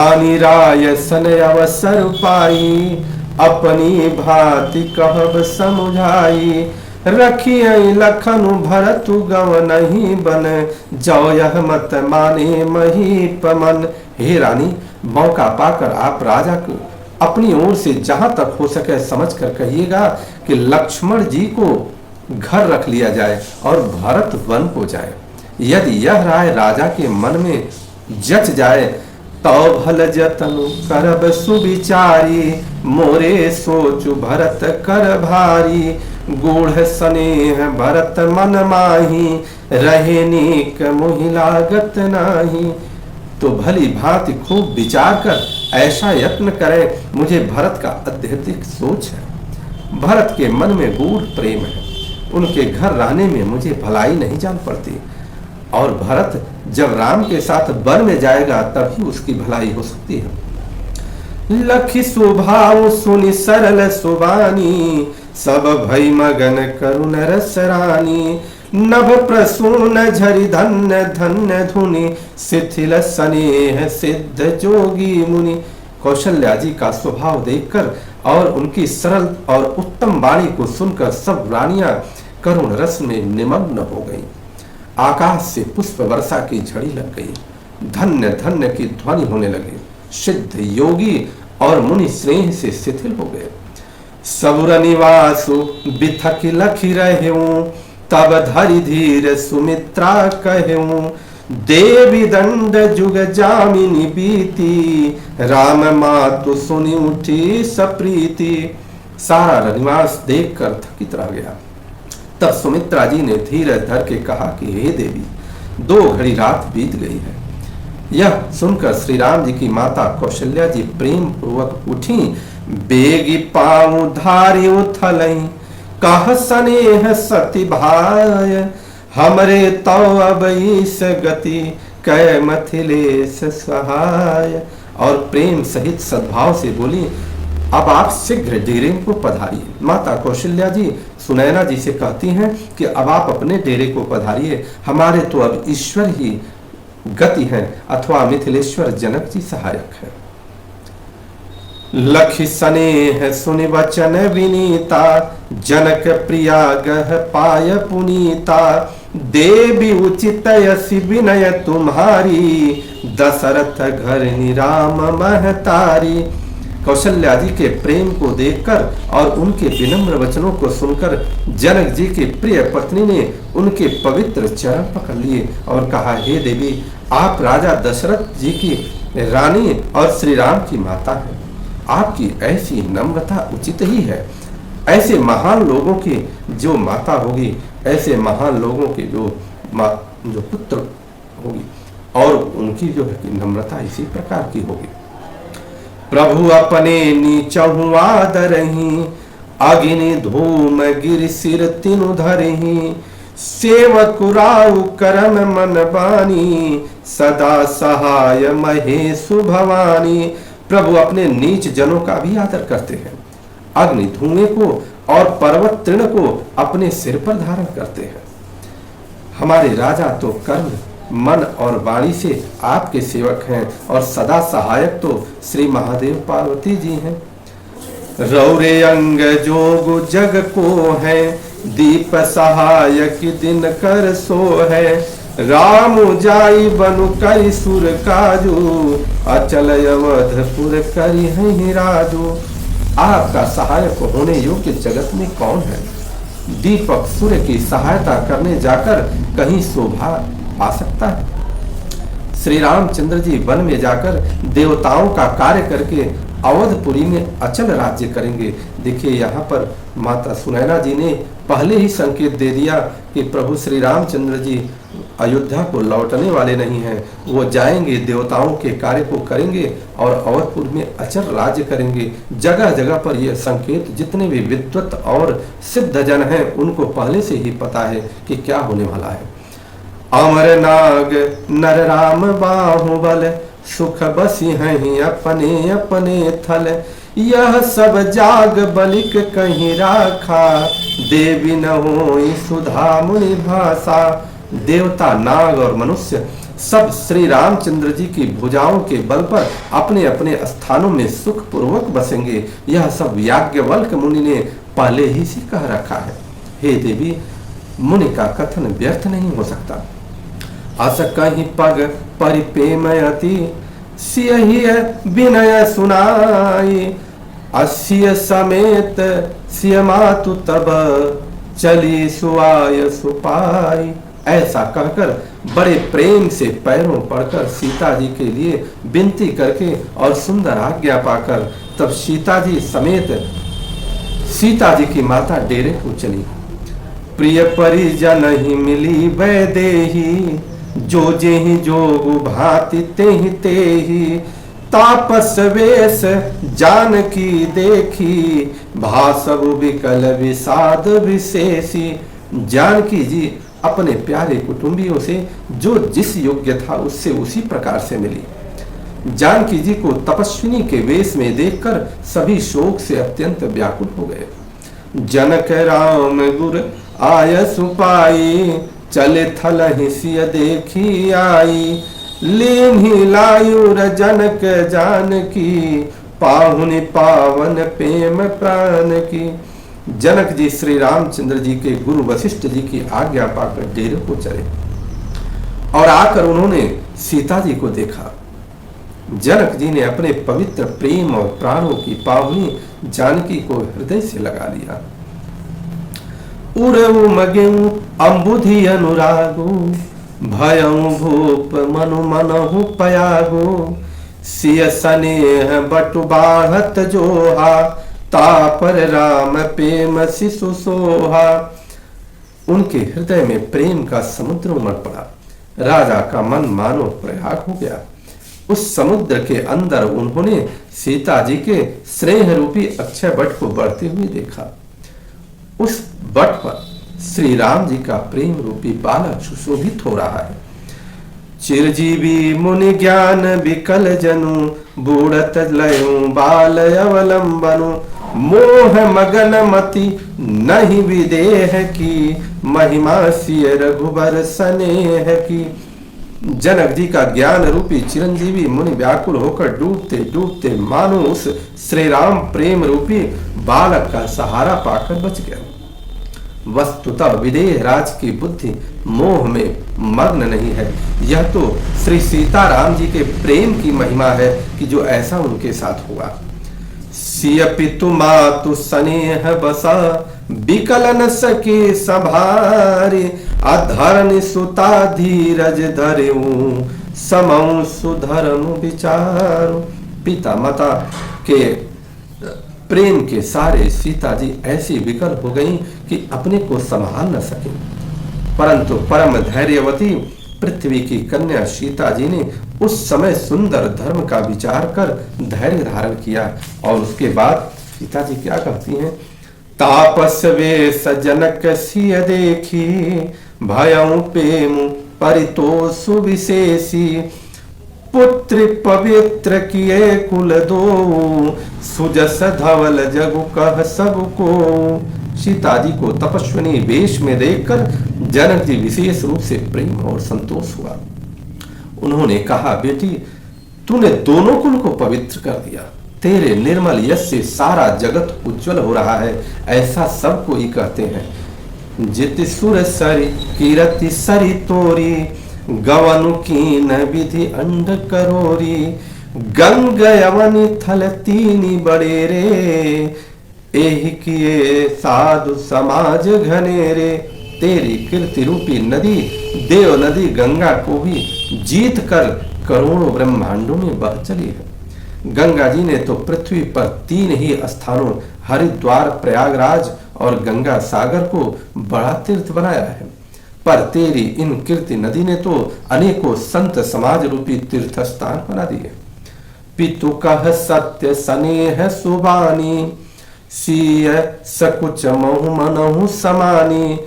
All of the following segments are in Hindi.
रानी राय सन अवसर पाई, अपनी भांति कहब समुझाई। रखियई लखन भरत गव नहीं बन, जो यह मत माने महीप मन। हे रानी, मौका पाकर आप राजा को अपनी ओर से जहां तक हो सके समझ कर कहिएगा कि लक्ष्मण जी को घर रख लिया जाए और भरत वन को जाए। यदि यह राय राजा के मन में जच जाए तो भल जतनु करब सुविचारी, मोरे सोचु भरत कर भारी। गूढ़ स्नेह भरत मन माही, रहे नीक मोहि लागत नाही। तो भली भांति खूब विचार कर ऐसा यत्न करें, मुझे भरत का अत्यधिक सोच है। भरत के मन में गूढ़ प्रेम है, उनके घर रहने में मुझे भलाई नहीं जान पड़ती। और भरत जब राम के साथ वन में जाएगा तभी उसकी भलाई हो सकती है। लखी स्वभाव सुनि सरल सुबानी, सब भई मगन करुण रस रानी। नभ प्रसून झरि धन्य धन्य धुनि, शिथिल स्नेह सिद्ध जोगी मुनि। कौशल्या जी का स्वभाव देखकर और उनकी सरल और उत्तम वाणी को सुनकर सब रानियां करुण रस में निमग्न हो गईं। आकाश से पुष्प वर्षा की झड़ी लग गई। धन्य धन्य की ध्वनि होने लगी। सिद्ध योगी और मुनि स्नेह से शिथिल हो गए। सबुर निवासु बिथक लखी रहूं, तब धरि धीर सुमित्रा कहूं। देवी दंड जुग जामिनी बीती, राम मातु सुनि उठी सप्रीति। सारा रनिवास देखकर थकित रह गया। तब सुमित्रा जी ने धीरज धर के कहा कि हे देवी, 2 घड़ी रात बीत गई है। यह सुनकर श्री राम जी की माता कौशल्या जी प्रेम पूर्वक उठी। बेगी पाऊं धारी उथलई, कह स्नेह सती भाय। हमरे तो अब इस गति, कै मिथिलेश सहाय। और प्रेम सहित सद्भाव से बोली, अब आप शीघ्र डेरे को पधारिए। माता कौशल्या जी सुनैना जी से कहती हैं कि अब आप अपने डेरे को पधारिए, हमारे तो अब ईश्वर ही गति हैं अथवा मिथिलेश्वर जनक जी सहायक है। लखि स्नेह सुनि वचन विनीता, जनक प्रिया गह पाय पुनीता। देवी उचित यसी विनय तुम्हारी, दशरथ घर निराम महतारी। कौशल्या जी के प्रेम को देखकर और उनके विनम्र वचनों को सुनकर जनक जी की प्रिय पत्नी ने उनके पवित्र चरण पकड़ लिए और कहा, हे देवी, आप राजा दशरथ जी की रानी और श्री राम की माता हैं। आपकी ऐसी नम्रता उचित ही है। ऐसे महान लोगों की जो माता होगी, ऐसे महान लोगों के जो पुत्र होगी, और उनकी जो है नम्रता इसी प्रकार की होगी। प्रभु अपने नीचहु आदरहि, अग्नि धूम गिर सिर तिनु धरहि। सेवक राउ करम मन बानी, सदा सहाय महेशु भवानी। प्रभु अपने नीच जनों का भी आदर करते हैं। अग्नि धुएं को और पर्वत तृण को अपने सिर पर धारण करते हैं। हमारे राजा तो कर्म मन और वाणी से आपके सेवक हैं और सदा सहायक तो श्री महादेव पार्वती जी हैं। रौरे अंग जोग जग को है, दीप सहायक दिन कर सो है। राम जाई बनु करी सुर काजू, अचल अवधपुर करी है राजू। आपका सहायक होने योग्य जगत में कौन है? दीपक सूर्य की सहायता करने जाकर कहीं शोभा पा सकता है? श्री रामचंद्र जी वन में जाकर देवताओं का कार्य करके अवधपुरी में अचल राज्य करेंगे। देखिए, यहाँ पर माता सुनैना जी ने पहले ही संकेत दे दिया कि प्रभु श्री रामचंद्र जी अयोध्या को लौटने वाले नहीं हैं। वो जाएंगे, देवताओं के कार्य को करेंगे और अवधपुर में अचल राज्य करेंगे। जगह जगह पर यह संकेत जितने भी विद्वत और सिद्ध जन हैं उनको पहले से ही पता है कि क्या होने वाला है। अमर नाग नर राम बाहुबल, सुख बसी हैं अपने अपने थल। यह सब जाग बलिक कहीं राखा, देवी न होई सुधा मुनि भाषा। देवता, नाग और मनुष्य सब श्री रामचंद्र जी की भुजाओं के बल पर अपने अपने स्थानों में सुख पूर्वक बसेंगे। यह सब याज्ञवल्क्य मुनि ने पहले ही से कह रखा है। हे देवी, मुनि का कथन व्यर्थ नहीं हो सकता। अस कहीं पग परिपेमयति सियहि विनय सुनाई, अस्य समेत सिय मातु तब चली सुआय सुपाई। ऐसा कहकर बड़े प्रेम से पैरों पड़कर सीता जी के लिए विनती करके और सुंदर आज्ञा पाकर तब सीता जी समेत सीता जी की माता डेरे को चली। प्रिय परिजन ही मिली वैदेही, जो जेहि जोगु भांति तेहि तेहि, तापस वेश जानकी देखी, भासव विकल विषाद विशेषी। जानकी जी अपने प्यारे कुटुंबियों से जो जिस योग्य था उससे उसी प्रकार से मिली। जानकी जी को तपस्विनी के वेश में देखकर सभी शोक से अत्यंत व्याकुल हो गए। जनक राम गुर आय सुपाई, चले थल हिसिय देखी आई, लीन्ही लायुर जनक जानकी, पाहुनि पावन प्रेम प्राण की। जनक जी श्री रामचंद्र जी के गुरु वशिष्ठ जी की आज्ञा पाकर डेरे को चले और आकर उन्होंने सीता जी को देखा। जनक जी ने अपने पवित्र प्रेम और प्राणों की पाहुनी जानकी को हृदय से लगा लिया। उड़ऊ मगेऊ अम्बुधि अनुरागो, भयऊ भूप मनु मनहु पयागो, सिय स्नेह बटु बाढ़त जोहा, तापर राम प्रेम शिशु सोहा। उनके हृदय में प्रेम का समुद्र उमड़ पड़ा। राजा का मन मानो प्रयाग हो गया। उस समुद्र के अंदर उन्होंने सीता जी के स्नेह रूपी अक्षय बट को बढ़ते हुए देखा। उस बट पर श्री राम जी का प्रेम रूपी बालक सुशोभित हो रहा है। चिरजीवी मुनि ज्ञान विकल जनु, बूढ़त लयु बाल अवलंबनु, मोह मगन मति नहीं विदेह की, महिमा सिय रघुबर स्नेह की। जनक जी का ज्ञान रूपी चिरंजीवी मुनि व्याकुल होकर डूबते डूबते मानो उस श्री राम प्रेम रूपी बालक का सहारा पाकर बच गया। वस्तुतः विदेह राज की बुद्धि मोह में मग्न नहीं है। यह तो श्री सीताराम जी के प्रेम की महिमा है कि जो ऐसा उनके साथ हुआ। सिय पितु मातु स्नेह बसा, विकलन सके संभारे, अधर्म सुता धीरज धरेऊ, समऊ सुधर्म विचारो। पिता माता के प्रेम के सारे सीता जी ऐसी विकल हो गईं कि अपने को संभाल न सके। परंतु परम धैर्यवती पृथ्वी की कन्या सीता जी ने उस समय सुंदर धर्म का विचार कर धैर्य धारण किया। और उसके बाद सीता जी क्या कहती हैं? तापस वेश जनक सिय देखी, भयउ प्रेम परितोषु विशेषी, पुत्र पवित्र किए कुल दो, सुजस धवल जगु कह सबको। सीता जी को तपस्विनी वेश में देखकर जनक जी विशेष रूप से प्रेम और संतोष हुआ। उन्होंने कहा, बेटी तूने दोनों कुल को पवित्र कर दिया। तेरे निर्मल यश से सारा जगत उज्जवल हो रहा है, ऐसा सबको ही कहते हैं। जित सुर सरी कीरति सरी तोरी, गवनु कीन विधि अंड करोरी, गंग यवनि थल तीनी बड़े रे, एहि किए साधु समाज घनेरे। तेरी कीर्ति रूपी नदी देव नदी गंगा को भी जीत कर करोड़ों ब्रह्मांडों में बह चली है। गंगा जी ने तो पृथ्वी पर 3 ही स्थानों हरिद्वार, प्रयागराज और गंगा सागर को बड़ा तीर्थ बनाया है। पर तेरी इन कीर्ति नदी ने तो अनेकों संत समाज रूपी तीर्थ स्थान बना दिए। पितु कह सत्य स्नेह सुबानी, सिय सकुच महु मनहु समानी,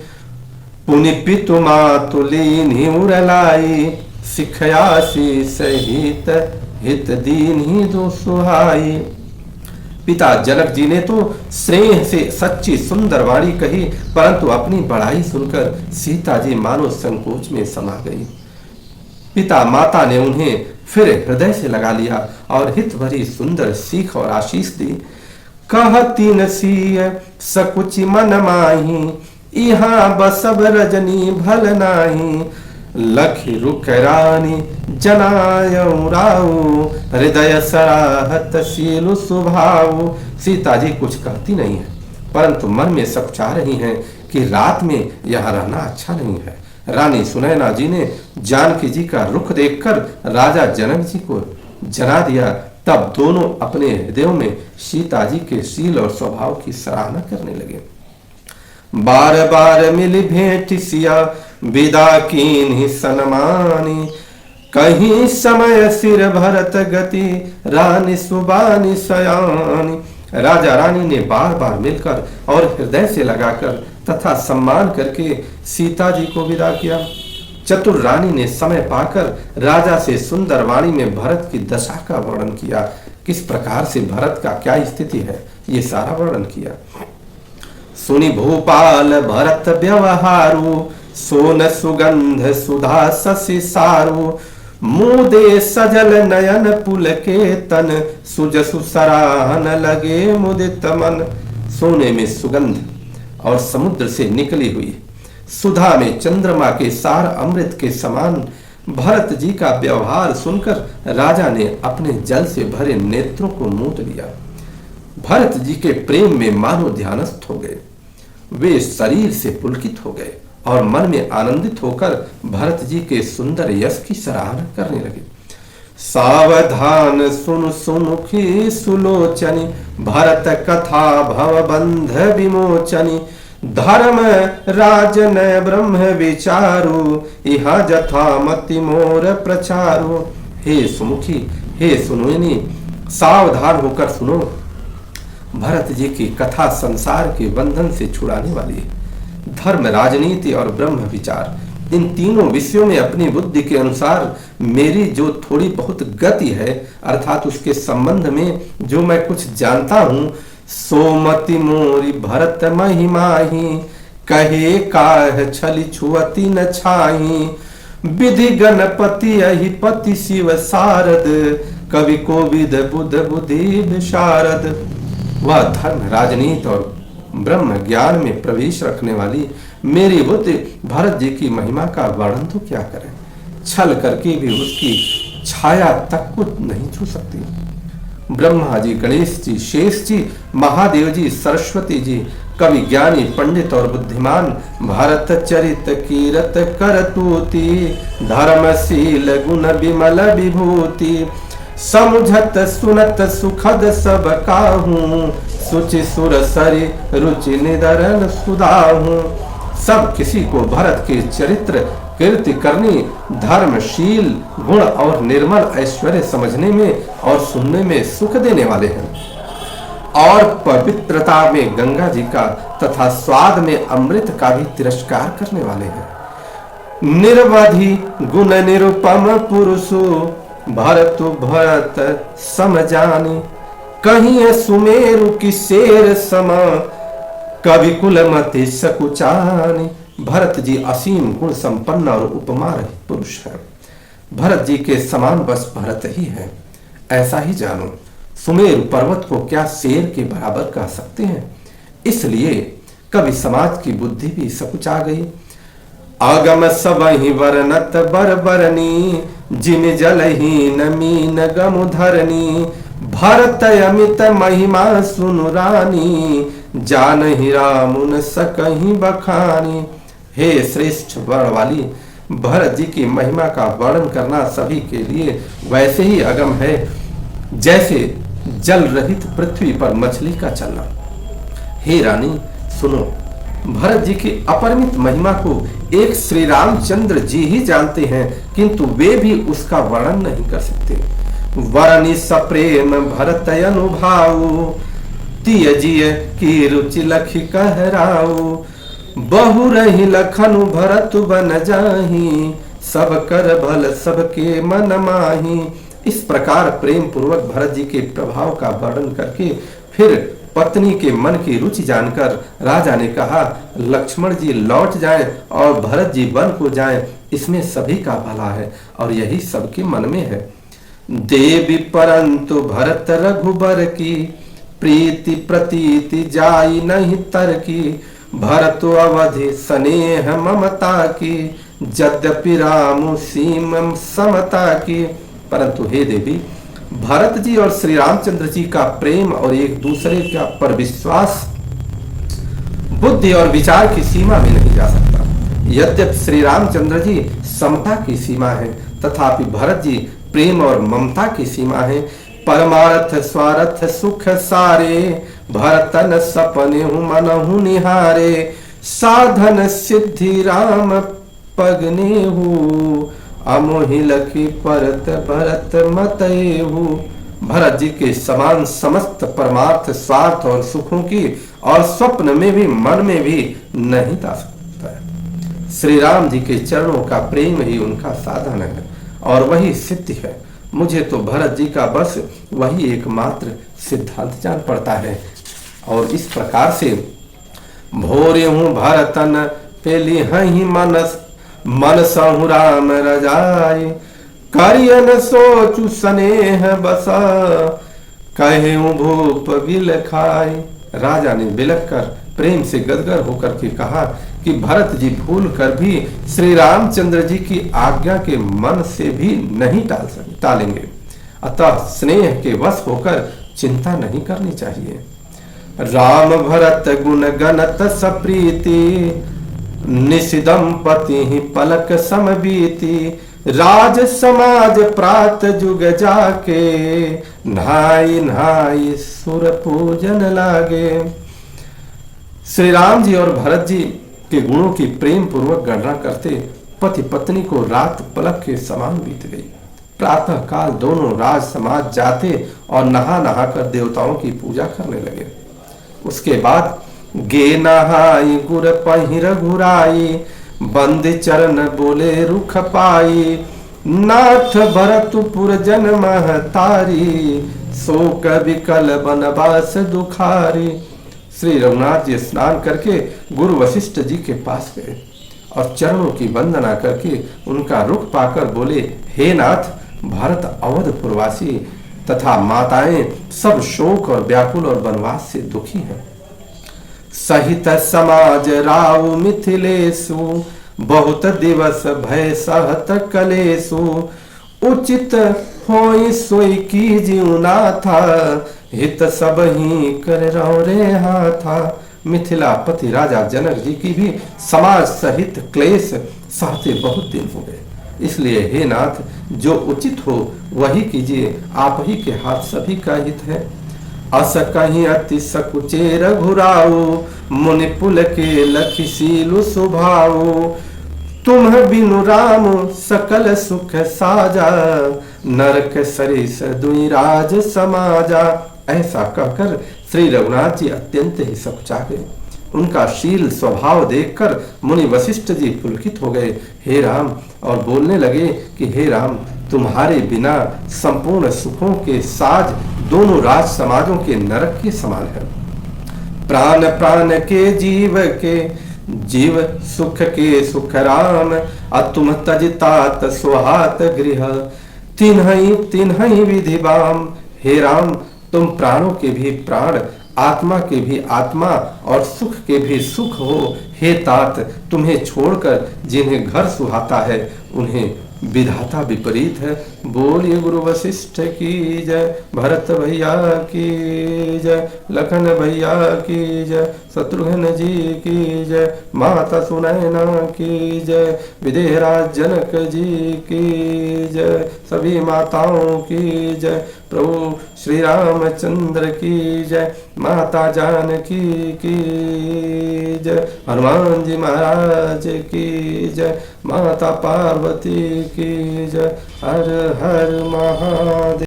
पुनि पितु मातु लीन्हि उरलाई, सिखयासी सहित हित दीन्हि दो सुहाई। पिता जनक जी ने तो स्नेह से सच्ची सुंदर वाणी कही, परंतु अपनी बड़ाई सुनकर सीता जी मानो संकोच में समा गई। पिता माता ने उन्हें फिर हृदय से लगा लिया और हित भरी सुंदर सीख और आशीष दी। कहती नसीय सकुचि मन माही, यहाँ बसब रजनी भल नाही। लखी रुख रानी जनायऊ राऊ, हृदय सराहत सीलु सुभाऊ। सीता जी कुछ कहती नहीं है, परंतु मन में सब चाह रही हैं कि रात में यहाँ रहना अच्छा नहीं है। रानी सुनैना जी ने जानकी जी का रुख देखकर राजा जनक जी को जना दिया। तब दोनों अपने हृदयों में सीता जी के शील और स्वभाव की सराहना करने लगे। बार बार मिली भेंट सिया, विदा कीन्ही सनमानी। कहीं समय सिर भरत गति, रानी सुबानी सयानी। राजा रानी ने बार बार मिलकर और हृदय से लगाकर तथा सम्मान करके सीता जी को विदा किया। चतुर रानी ने समय पाकर राजा से सुंदर वाणी में भरत की दशा का वर्णन किया। किस प्रकार से भरत का क्या स्थिति है, ये सारा वर्णन किया। सुनि भूपाल भरत व्यवहारु, सोन सुगंध सुधा शशि सारु। मुदे सजल नयन पुलके तन, सुजसु सराहन लगे मुदित मन। सोने में सुगंध और समुद्र से निकली हुई सुधा में चंद्रमा के सार अमृत के समान भरत जी का व्यवहार सुनकर राजा ने अपने जल से भरे नेत्रों को मूंद लिया। भरत जी के प्रेम में मानो ध्यानस्थ हो गए। वे शरीर से पुलकित हो गए और मन में आनंदित होकर भरत जी के सुंदर यश की सराहना करने लगे। सावधान सुन सुमुखी सुलोचनी, भरत कथा भवबंध विमोचनी। धर्म राजन ब्रह्म विचारु, इहा जथा मति मोर प्रचारु। हे सुमुखी, हे सुनोनी, सावधान होकर सुनो। भरत जी की कथा संसार के बंधन से छुड़ाने वाली है। धर्म, राजनीति और ब्रह्म विचार, इन तीनों विषयों में अपनी बुद्धि के अनुसार मेरी जो थोड़ी बहुत गति है, अर्थात उसके संबंध में जो मैं कुछ जानता हूं, सोमति मोरी भरत महिमाही। कहे काह छली छुअति न छाही, विधि गणपति अहिपति शिव सारद। कवि कोविद बुध बुद्धि विशारद। वह धर्म, राजनीति और ब्रह्म ज्ञान में प्रवेश रखने वाली मेरी बुद्धि भरत जी की महिमा का वर्णन तो क्या करें, छल करके भी उसकी छाया तक को नहीं छू सकती। ब्रह्मा जी, गणेश जी, शेष जी, महादेव जी, सरस्वती जी, कवि, ज्ञानी, पंडित और बुद्धिमान भारत चरित कीरत करतूति। धर्मशील गुण विमल विभूति, समुझत सुनत सुखद सब काहू। सुचि सुर सरि रुचि निदरन सुधाहू। सब किसी को भरत के चरित्र, कीर्ति करनी, धर्मशील गुण और निर्मल ऐश्वर्य समझने में और सुनने में सुख देने वाले हैं। और पवित्रता में गंगा जी का तथा स्वाद में अमृत का भी तिरस्कार करने वाले हैं। निर्वधि गुण निरुपम पुरुषो, भरत भरत समझानी। कहीं सुमेरु की शेर सम, कवि कुलमति सकुचानी। भरत जी असीम गुण संपन्न और उपमा रहित पुरुष है। भरत जी के समान बस भरत ही है, ऐसा ही जानो। सुमेरु पर्वत को क्या शेर के बराबर कह सकते हैं? इसलिए कवि समाज की बुद्धि भी सकुचा गई। आगम सबहि वर्णत बरबरनी, जिम जलहीन मीन गम धरनी। भरत अमित महिमा सुनु रानी, जानहि रामुन सकहि बखानी। हे श्रेष्ठ वर्ण वाली, भरत जी की महिमा का वर्णन करना सभी के लिए वैसे ही अगम है जैसे जल रहित पृथ्वी पर मछली का चलना। हे रानी सुनो, भरत जी की अपरिमित महिमा को एक श्री रामचंद्र जी ही जानते हैं, किंतु वे भी उसका वर्णन नहीं कर सकते। वरनि सप्रेम भरत अनुभाऊ, तिय जिय की रुचि लखि कहराऊ। बहु रही लखनु भरत बन जाही, सब कर भल सबके मन माही। इस प्रकार प्रेम पूर्वक भरत जी के प्रभाव का वर्णन करके फिर पत्नी के मन की रुचि जानकर राजा ने कहा, लक्ष्मण जी लौट जाएं और भरत जी वन को जाएं, इसमें सभी का भला है और यही सबके मन में है। देवी परंतु भरत रघुबर की, प्रीति प्रतीति जाई नहीं तर की। भरत अवधि स्नेह ममता की, यद्यपि राम सीम समता की। परंतु हे देवी, भरत जी और श्री रामचंद्र जी का प्रेम और एक दूसरे का पर विश्वास बुद्धि और विचार की सीमा में नहीं जा सकता। यद्यपि श्री रामचंद्र जी समता की सीमा है, तथापि भरत जी प्रेम और ममता की सीमा है। परमार्थ स्वार्थ सुख सारे, भरतन सपने हूँ मनहु निहारे। साधन सिद्धि राम पगने हूँ, अमोहि लखी परत भरत मतएहु। भरत जी के समान समस्त परमार्थ स्वार्थ और सुखों की और स्वप्न में भी मन में भी नहीं ला सकता है। श्री राम जी के चरणों का प्रेम ही उनका साधन है और वही सिद्धि है। मुझे तो भरत जी का बस वही एकमात्र सिद्धांत जान पड़ता है। और इस प्रकार से भोरे हूँ भरतन पेली हही मनस, मन सहु राम रजाई। करियन सोचु स्नेह बसा, कहे भूप बिल खाई। राजा ने बिलख कर प्रेम से गदगद होकर के कहा कि भरत जी भूल कर भी श्री रामचंद्र जी की आज्ञा के मन से भी नहीं टालेंगे, अतः स्नेह के वश होकर चिंता नहीं करनी चाहिए। राम भरत गुण गणत सप्रीति, निशिदम पति ही पलक समबीति। राज समाज प्रात जुग जाके, नहाई नहाई सुर पूजन लागे। श्री राम जी और भरत जी के गुणों की प्रेम पूर्वक गणना करते पति पत्नी को रात पलक के समान बीत गई। प्रातः काल दोनों राज समाज जाते और नहा नहा कर देवताओं की पूजा करने लगे। उसके बाद गे नहाई गुर पहिर घुराई, बंद चरण बोले रुख पाई। नाथ भरतपुर जन महतारी, शोक विकल बनवास दुखारी। श्री रघुनाथ जी स्नान करके गुरु वशिष्ठ जी के पास गए और चरणों की वंदना करके उनका रुख पाकर बोले, हे नाथ, भारत अवधपुरवासी तथा माताएं सब शोक और व्याकुल और वनवास से दुखी हैं। सहित समाज राव मिथिलेशु, बहुत दिवस भय सहत कलेशु। उचित होई सोई की जीवना था, हित सब ही कर रे हाथा। मिथिलापति राजा जनक जी की भी समाज सहित क्लेश सहते बहुत दिन हो गए, इसलिए हे नाथ, जो उचित हो वही कीजिए, आप ही के हाथ सभी का हित है। अस कहीं अति सकुचेर घुराओ, मुनि पुल के लखीशीलु सुभाओ। तुम बिनु राम सकल सुख साजा, नरक सरिस दुई राज समाजा। ऐसा कहकर श्री रघुनाथ जी अत्यंत ही सकुचा गए। उनका शील स्वभाव देखकर मुनि वशिष्ठ जी पुलकित हो गए, हे राम, और बोलने लगे कि हे राम, तुम्हारे बिना संपूर्ण सुखों के साज दोनों राज समाजों के नरक के समान है। प्राण प्राण के जीव सुख के सुख राम, अतुम तजतात सुहात गृह। तिन्हई विधि बाम। हे राम, तुम प्राणों के भी प्राण, आत्मा के भी आत्मा और सुख के भी सुख हो। हे तात, तुम्हें छोड़कर जिन्हें घर सुहाता है उन्हें विधाता विपरीत है। बोलिए गुरु वशिष्ठ की जय, भरत भैया की जय, लखन भैया की जय, शत्रुघ्न जी की जय, माता सुनैना की जय, विदेहराज जनक जी की जय, सभी माताओं की जय, प्रभु श्री रामचंद्र की जय, माता जानकी की जय, हनुमान जी महाराज की जय, माता पार्वती की जय। हर हर महादेव।